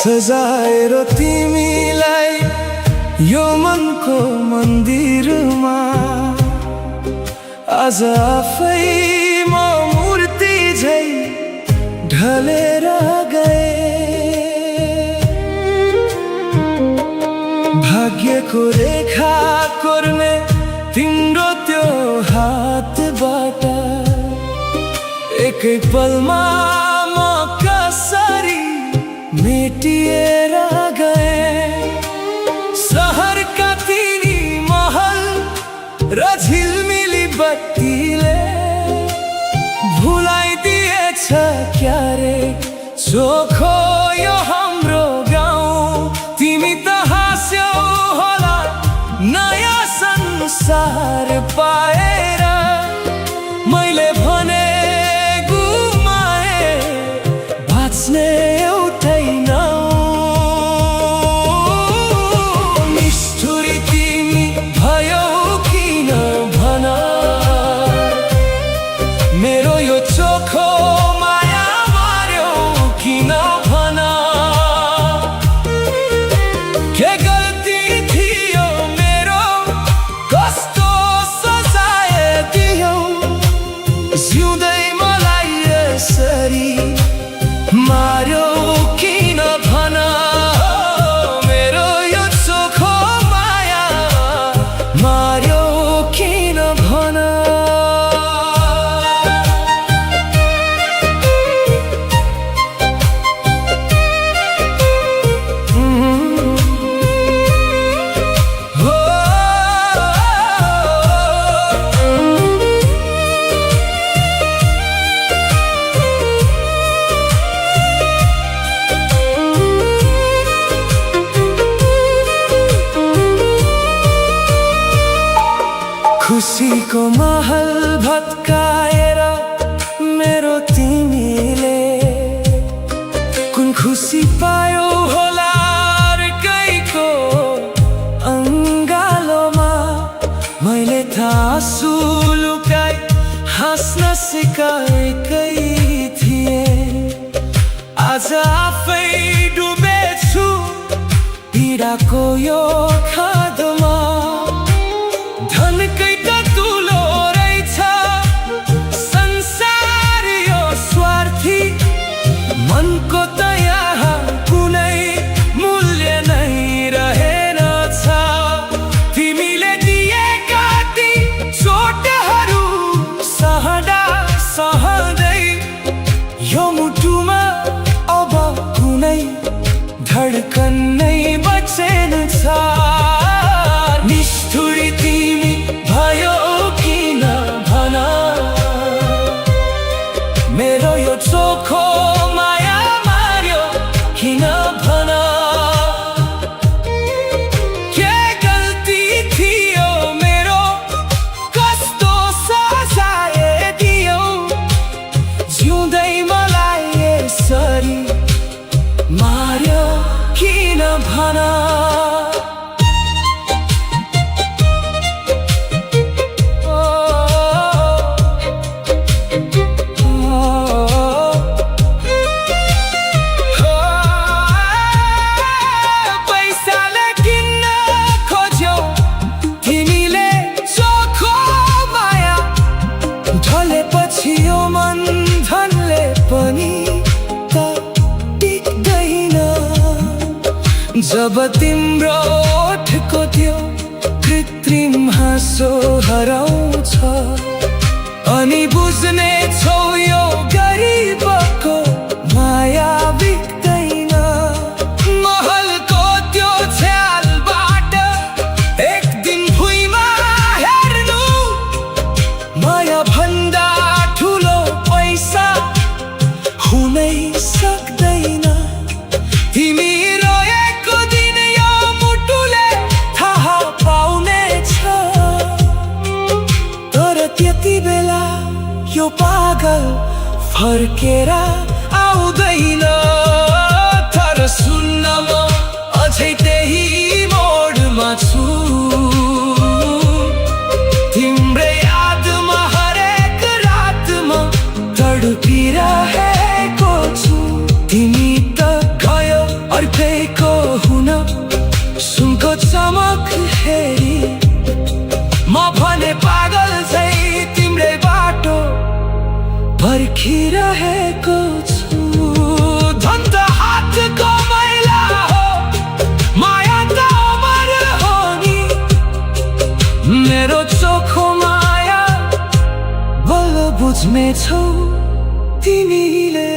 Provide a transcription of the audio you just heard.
सजाएर तिमीलाई यो मनको मन्दिरमा आज आफै म मूर्ति झै ढलेर गए। भाग्यको रेखा कोर्ने तिम्रो त्यो हातबाट एकै पलमा म कसरी मेटिएर गए। सहरका तिनी महल र झिलमिली बत्तीले भुलाइदिएछ क्यारे चोखो यो हाम्रो गाउँ। तिमी त हाँस्यौ होला नयाँ संसार पाएर, मैले भने गुमाए बाँच्ने मार्यो किन भन मेरो यो चोखो माया, मार्यो किन भन। खुसीको महल भत्काएर मेरो तिमीले कुन खुसी पायो होला अर्कैको अङ्गालोमा। मैले आँसु लुकाई हाँस्न सिकाएकै थिएँ, आज आफै डुबेछु पीडाको यो खादमा। धनकै मनको त यहाँ कुनै मूल्य नै रहेनछ। तिमीले दिएका ती चोटहरू सहँदा सहँदै यो मुटुमा अब कुनै धड्कन नै बचेन छ। निष्ठुरी तिमी भयो किन भन मेरो यो चोखो किन भन। के गल्ती थियो मेरो कस्तो सजाय दियौ, जिउँदै मलाई यसरी मार्यो किन भन। जब तिम्रो ओठको त्यो कृत्रिम हाँसो हराउँछ अनि बुझ्ने छौ यो गरिबको माया बिक्दैन। महलको त्यो छ्यालबाट एक दिन भुइँमा हेर्नु, माया भन्दा ठुलो पैसा हुनै सक्दैन। तिमी रोएको दिन यो मुटुले थाहा पाउनेछ, तर त्यति बेला यो पागल फर्केर आउँदैन। तर सुन्न, म अझै त्यही मोडमा छु, तिम्रै यादमा हरेक रातमा तडपिरहेको छु। तिमी त गयो अर्कैको हुन, सुनको चमक हेरी म भने पागल झै तिम्रै बाटो पर्खिरहेको छु। धन त हातको मैला हो, माया त अमर हो नि। मेरो चोखो माया बल्ल बुझ्नेछौ तिमीले।